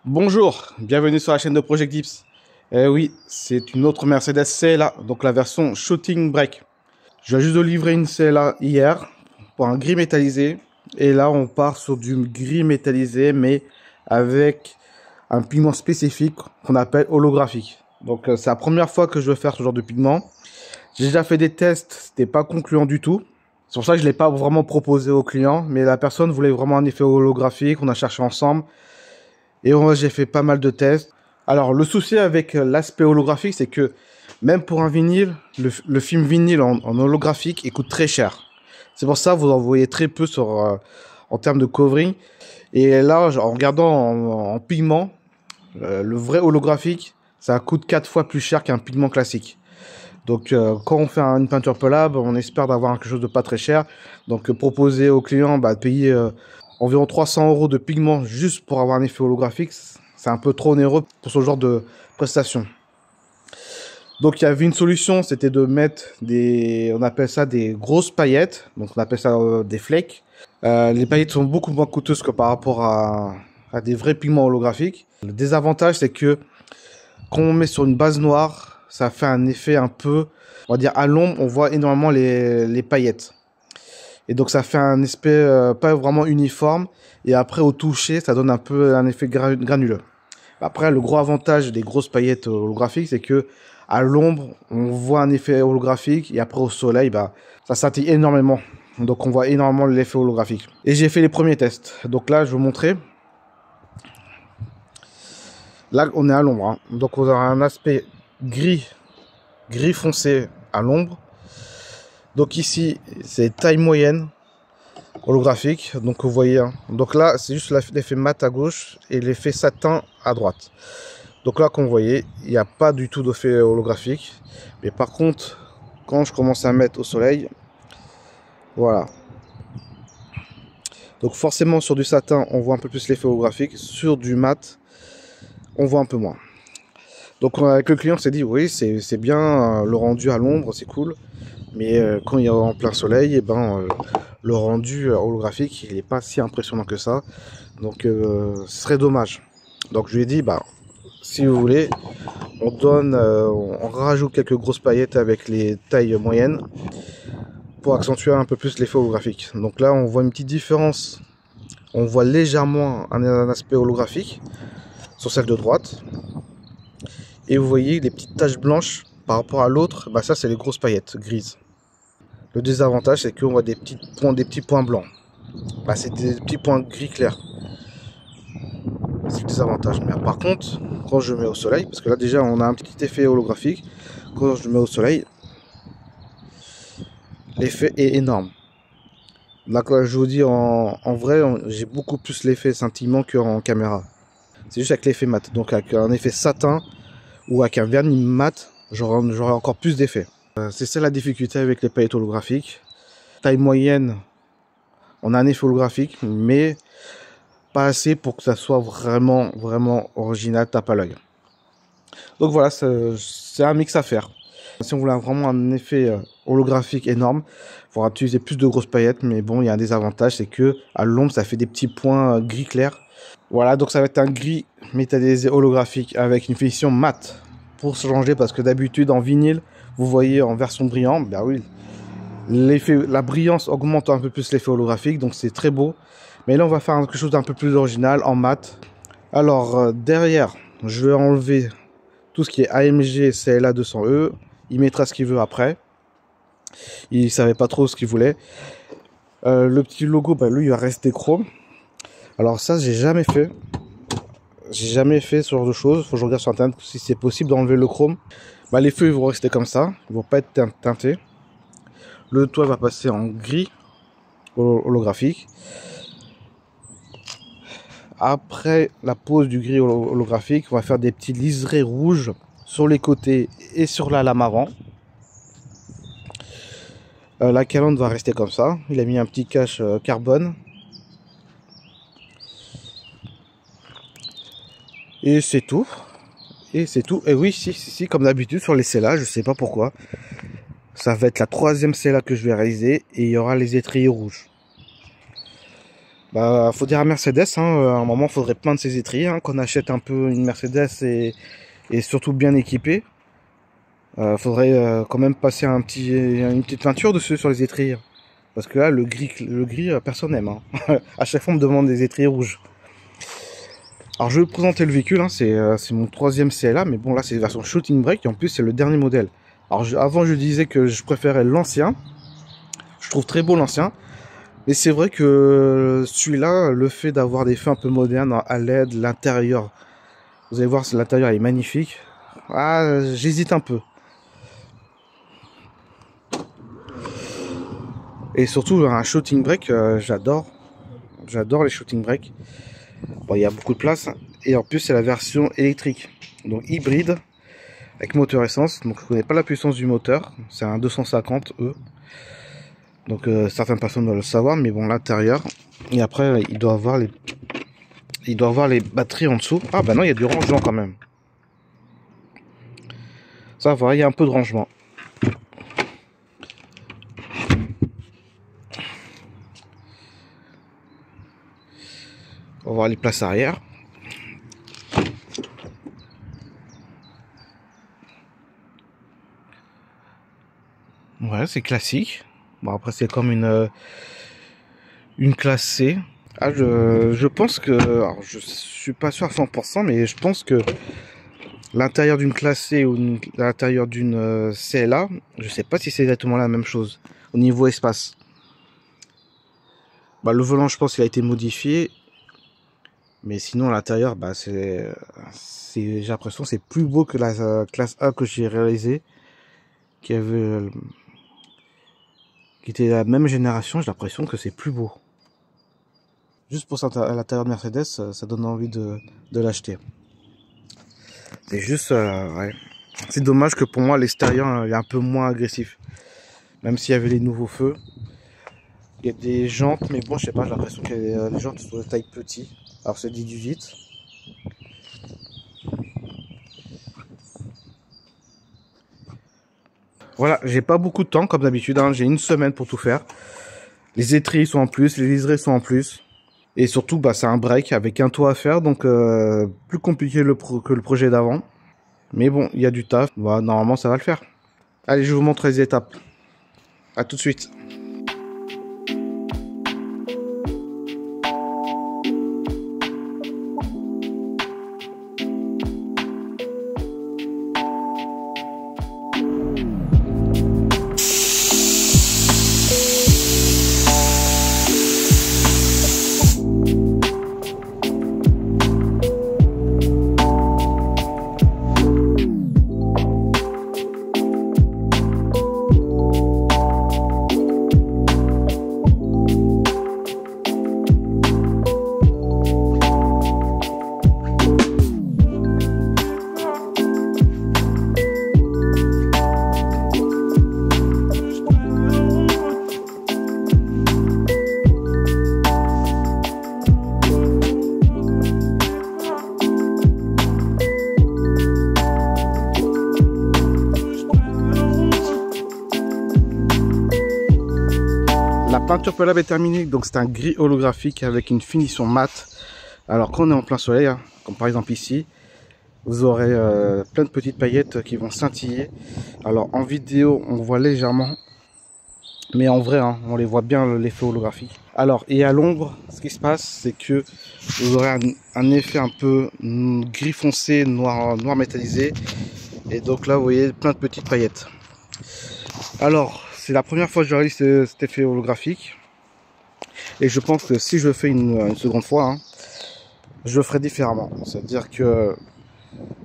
Bonjour, bienvenue sur la chaîne de Project Dips. Eh oui, c'est une autre Mercedes CLA, donc la version Shooting Brake. Je viens juste de livrer une CLA hier pour un gris métallisé. Et là, on part sur du gris métallisé, mais avec un pigment spécifique qu'on appelle holographique. Donc c'est la première fois que je veux faire ce genre de pigment. J'ai déjà fait des tests, c'était pas concluant du tout. C'est pour ça que je l'ai pas vraiment proposé au client, mais la personne voulait vraiment un effet holographique, on a cherché ensemble. Et moi, j'ai fait pas mal de tests. Alors, le souci avec l'aspect holographique, c'est que même pour un vinyle, le film vinyle en holographique, il coûte très cher. C'est pour ça que vous en voyez très peu en termes de covering. Et là, en regardant en pigment, le vrai holographique, ça coûte 4 fois plus cher qu'un pigment classique. Donc, quand on fait une peinture pelable, on espère d'avoir quelque chose de pas très cher. Donc, proposer au client de payer environ 300 € de pigment juste pour avoir un effet holographique, c'est un peu trop onéreux pour ce genre de prestation. Donc, il y avait une solution, c'était de mettre on appelle ça des grosses paillettes. Donc, on appelle ça des flakes. Les paillettes sont beaucoup moins coûteuses que par rapport à des vrais pigments holographiques. Le désavantage, c'est que quand on met sur une base noire, ça fait un effet un peu, on va dire à l'ombre, on voit énormément les paillettes. Et donc ça fait un aspect pas vraiment uniforme. Et après au toucher, ça donne un peu un effet granuleux. Après, le gros avantage des grosses paillettes holographiques, c'est que à l'ombre, on voit un effet holographique. Et après au soleil, ça scintille énormément. Donc on voit énormément l'effet holographique. Et j'ai fait les premiers tests. Donc là, je vais vous montrer. Là, on est à l'ombre, hein. Donc, on aura un aspect gris foncé à l'ombre. Donc ici, c'est taille moyenne holographique. Donc vous voyez, hein. Donc là, c'est juste l'effet mat à gauche et l'effet satin à droite. Donc là, comme vous voyez, il n'y a pas du tout d'effet holographique. Mais par contre, quand je commence à mettre au soleil, voilà. Donc forcément, sur du satin, on voit un peu plus l'effet holographique. Sur du mat, on voit un peu moins. Donc avec le client, on s'est dit, oui, c'est bien, le rendu à l'ombre, c'est cool. Mais quand il y a en plein soleil, le rendu holographique, il n'est pas si impressionnant que ça. Donc ce serait dommage. Donc je lui ai dit, si vous voulez, on rajoute quelques grosses paillettes avec les tailles moyennes pour accentuer un peu plus l'effet holographique. Donc là, on voit une petite différence. On voit légèrement un aspect holographique sur celle de droite. Et vous voyez les petites taches blanches par rapport à l'autre, ça c'est les grosses paillettes grises. Le désavantage, c'est qu'on voit des petits points blancs. C'est des petits points gris clair. C'est le désavantage. Mais par contre, quand je mets au soleil, parce que là déjà on a un petit effet holographique, quand je mets au soleil, l'effet est énorme. Là, je vous dis en vrai, j'ai beaucoup plus l'effet scintillement qu'en caméra. C'est juste avec l'effet mat. Donc avec un effet satin ou avec un vernis mat, j'aurai encore plus d'effet. C'est ça la difficulté avec les paillettes holographiques. Taille moyenne, on a un effet holographique, mais pas assez pour que ça soit vraiment original, tape à l'œil. Donc voilà, c'est un mix à faire. Si on voulait vraiment un effet holographique énorme, il faudra utiliser plus de grosses paillettes, mais bon, il y a un désavantage, c'est que à l'ombre, ça fait des petits points gris clair. Voilà, donc ça va être un gris métallisé holographique avec une finition mat pour se changer, parce que d'habitude en vinyle, vous voyez en version brillante, oui, la brillance augmente un peu plus l'effet holographique, donc c'est très beau. Mais là, on va faire quelque chose d'un peu plus original en mat. Alors derrière, je vais enlever tout ce qui est AMG CLA 200E. Il mettra ce qu'il veut après. Il savait pas trop ce qu'il voulait. Le petit logo, lui, il va rester chrome. Alors ça, j'ai jamais fait. J'ai jamais fait ce genre de choses. Faut que je regarde sur internet si c'est possible d'enlever le chrome. Les feux, ils vont rester comme ça. Ils vont pas être teintés. Le toit va passer en gris holographique. Après la pose du gris holographique, on va faire des petits liserés rouges sur les côtés et sur la lame avant. La calandre va rester comme ça. Il a mis un petit cache carbone. Et c'est tout. Et c'est tout. Et oui, si, comme d'habitude sur les CLA, je sais pas pourquoi. Ça va être la 3e CLA que je vais réaliser et il y aura les étriers rouges. Bah, faut dire à Mercedes, hein, à un moment, faudrait peindre ses étriers, hein, qu'on achète un peu une Mercedes et surtout bien équipée. Faudrait quand même passer une petite peinture dessus sur les étriers. Parce que là, le gris, personne n'aime. Hein. À chaque fois, on me demande des étriers rouges. Alors, je vais vous présenter le véhicule. Hein, c'est mon 3e CLA, mais bon, là, c'est la version Shooting Brake et en plus, c'est le dernier modèle. Alors, avant, je disais que je préférais l'ancien. Je trouve très beau l'ancien. Mais c'est vrai que celui-là, le fait d'avoir des feux un peu modernes à LED, l'intérieur, vous allez voir, l'intérieur est magnifique. Ah, j'hésite un peu. Et surtout, un shooting brake, j'adore. J'adore les shooting brake. Bon, il y a beaucoup de place. Et en plus, c'est la version électrique. Donc hybride, avec moteur essence. Donc je connais pas la puissance du moteur. C'est un 250 E. Donc certaines personnes doivent le savoir. Mais bon, l'intérieur. Et après, il doit avoir les batteries en dessous. Ah bah non, il y a du rangement quand même. Ça va, il y a un peu de rangement. On va voir les places arrière. Ouais, c'est classique. Bon, après, c'est comme une classe C. Ah, je pense que... Alors, je suis pas sûr à 100%, mais je pense que l'intérieur d'une classe C ou l'intérieur d'une CLA, je sais pas si c'est exactement la même chose au niveau espace. Bah, le volant, je pense qu'il a été modifié. Mais sinon, à l'intérieur, bah, j'ai l'impression que c'est plus beau que la classe A que j'ai réalisée. Qui était la même génération, j'ai l'impression que c'est plus beau. Juste pour ça, à l'intérieur de Mercedes, ça donne envie de l'acheter. C'est juste, ouais. C'est dommage que pour moi, l'extérieur est un peu moins agressif. Même s'il y avait les nouveaux feux. Il y a des jantes, mais bon, je sais pas, j'ai l'impression que les jantes sont de taille petite. Alors c'est 18. Voilà, j'ai pas beaucoup de temps comme d'habitude, hein. J'ai une semaine pour tout faire. Les étriers sont en plus, les liserés sont en plus. Et surtout, bah, c'est un break avec un toit à faire, donc plus compliqué que le projet d'avant. Mais bon, il y a du taf, bah, normalement ça va le faire. Allez, je vous montre les étapes. À tout de suite. La peinture préalable est terminée, donc c'est un gris holographique avec une finition mate. Alors quand on est en plein soleil, hein, comme par exemple ici, vous aurez plein de petites paillettes qui vont scintiller. Alors en vidéo on voit légèrement, mais en vrai hein, on les voit bien l'effet holographique. Alors et à l'ombre, ce qui se passe c'est que vous aurez un effet un peu gris foncé, noir métallisé. Et donc là vous voyez plein de petites paillettes. Alors c'est la première fois que je réalise cet effet holographique. Et je pense que si je le fais une seconde fois, hein, je le ferai différemment. C'est-à-dire que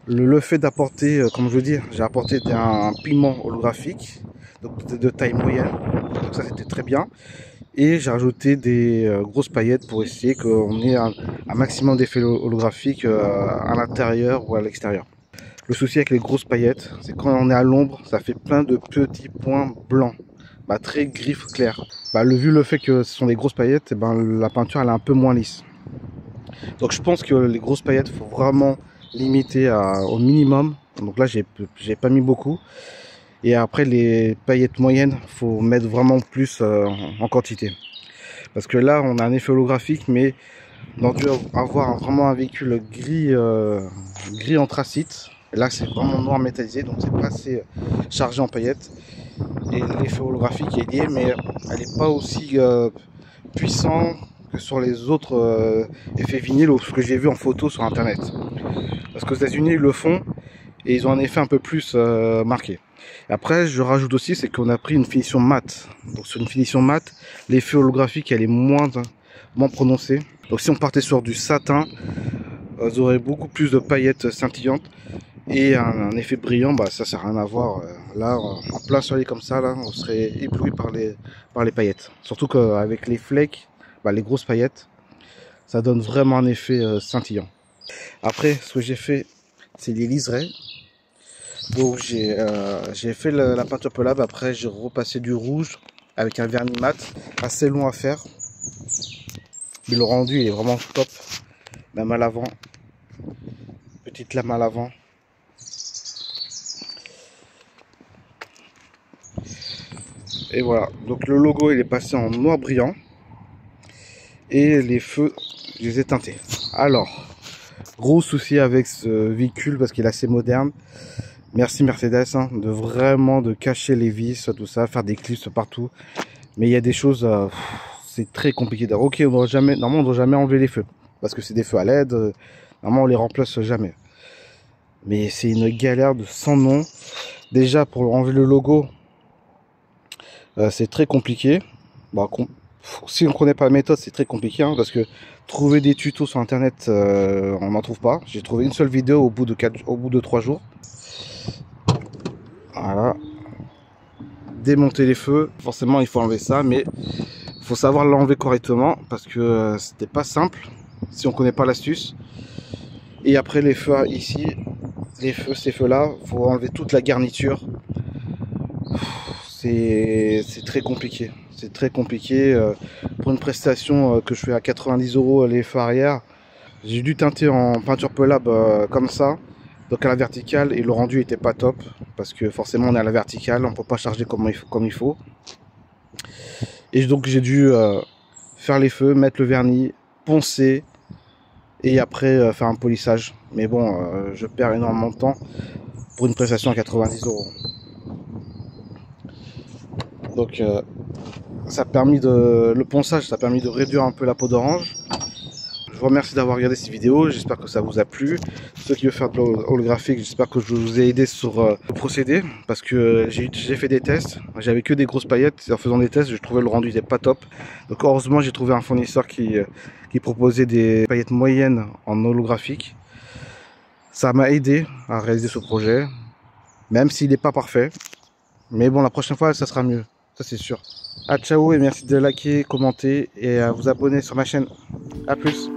le fait d'apporter, comme je veux dire, j'ai apporté un pigment holographique donc de taille moyenne. Donc ça c'était très bien. Et j'ai rajouté des grosses paillettes pour essayer qu'on ait un maximum d'effet holographique à l'intérieur ou à l'extérieur. Le souci avec les grosses paillettes, c'est quand on est à l'ombre, ça fait plein de petits points blancs. Bah, très griffe clair. Bah, vu le fait que ce sont des grosses paillettes, et ben, la peinture elle est un peu moins lisse. Donc je pense que les grosses paillettes, faut vraiment limiter au minimum. Donc là j'ai pas mis beaucoup. Et après les paillettes moyennes, faut mettre vraiment plus en quantité. Parce que là, on a un effet holographique, mais on a dû avoir vraiment un véhicule gris anthracite. Là, c'est vraiment noir métallisé, donc c'est pas assez chargé en paillettes. Et l'effet holographique est lié, mais elle n'est pas aussi puissant que sur les autres effets vinyle ou ce que j'ai vu en photo sur internet. Parce qu'aux États-Unis, ils le font et ils ont un effet un peu plus marqué. Après, je rajoute aussi, c'est qu'on a pris une finition mat. Donc sur une finition mat, l'effet holographique elle est moins prononcé. Donc si on partait sur du satin, vous aurez beaucoup plus de paillettes scintillantes et un effet brillant. Bah ça n'a rien à voir. Là, en plein soleil comme ça, là, on serait ébloui par les paillettes. Surtout qu'avec les flakes, bah, les grosses paillettes, ça donne vraiment un effet scintillant. Après, ce que j'ai fait, c'est les liserés. Donc j'ai fait la peinture pelable. Après, j'ai repassé du rouge avec un vernis mat, assez long à faire. Mais le rendu il est vraiment top. Même à l'avant, petite lame à l'avant. Et voilà, donc le logo il est passé en noir brillant. Et les feux, je les ai teintés. Alors, gros souci avec ce véhicule parce qu'il est assez moderne. Merci Mercedes hein, de cacher les vis, tout ça, faire des clips partout. Mais il y a des choses, c'est très compliqué. Ok, normalement on ne doit jamais enlever les feux. Parce que c'est des feux à LED, normalement on les remplace jamais. Mais c'est une galère de sans nom. Déjà pour enlever le logo, c'est très compliqué. Bon, si on ne connaît pas la méthode, c'est très compliqué. Hein, parce que trouver des tutos sur internet, on n'en trouve pas. J'ai trouvé une seule vidéo au bout de 3 jours. Voilà. Démonter les feux, forcément il faut enlever ça, mais il faut savoir l'enlever correctement parce que c'était pas simple si on connaît pas l'astuce. Et après les feux ici, ces feux là, faut enlever toute la garniture. C'est très compliqué. C'est très compliqué pour une prestation que je fais à 90 € les feux arrière. J'ai dû teinter en peinture pelable comme ça. Donc à la verticale, et le rendu était pas top parce que forcément on est à la verticale, on peut pas charger comme il faut. Et donc j'ai dû faire les feux, mettre le vernis, poncer et après faire un polissage. Mais bon, je perds énormément de temps pour une prestation à 90 €. Donc ça a permis le ponçage, ça a permis de réduire un peu la peau d'orange. Je vous remercie d'avoir regardé cette vidéo, j'espère que ça vous a plu. Ceux qui veulent faire de l'holographique, j'espère que je vous ai aidé sur le procédé. Parce que j'ai fait des tests, j'avais que des grosses paillettes. Et en faisant des tests, je trouvais le rendu n'était pas top. Donc heureusement, j'ai trouvé un fournisseur qui proposait des paillettes moyennes en holographique. Ça m'a aidé à réaliser ce projet, même s'il n'est pas parfait. Mais bon, la prochaine fois, ça sera mieux, ça c'est sûr. Ah, ciao et merci de liker, commenter et à vous abonner sur ma chaîne. A plus.